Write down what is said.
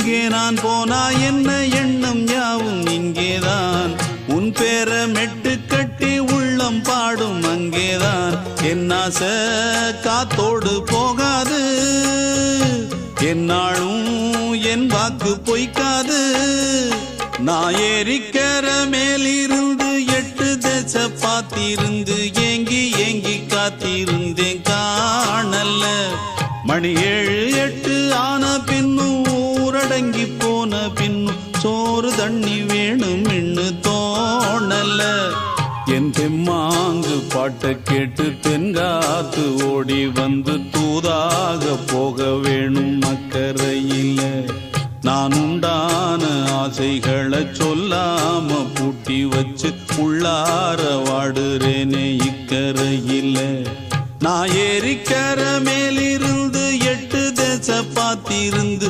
எங்கே நான் போனா என்ன எண்ணம் யாவும் இங்கேதான் உன் பேர மெட்டு கட்டி உள்ளம் பாடும் அங்கேதான் என் ஆசை காத்தோடு போகாது என்னாலும் என் வாக்கு பொய்க்காது நான் ஏறிக்கர மேலிருந்து 8 தேச பார்த்திருந்து ஏங்கி ஏங்கி காத்திருந்தேன் காணல்ல மணி 7 8 ஆன பின்னும் ஊரடங்கி போன பின்னும் சோறு தண்ணி வேணும் இன்னு தோணல்ல என் தெம்மாங்கு பாட்டை கேட்டு தென்காத்து ஓடி வந்து தூதாக போக வேணும் அக்கறையில நான் உண்டான ஆசைகளை சொல்லாம பூட்டி வச்சு உள்ளார வாடுறேனே இக்கரையில நான் ஏறிக்கர மேலிருந்து 8 தேச பார்த்திருந்து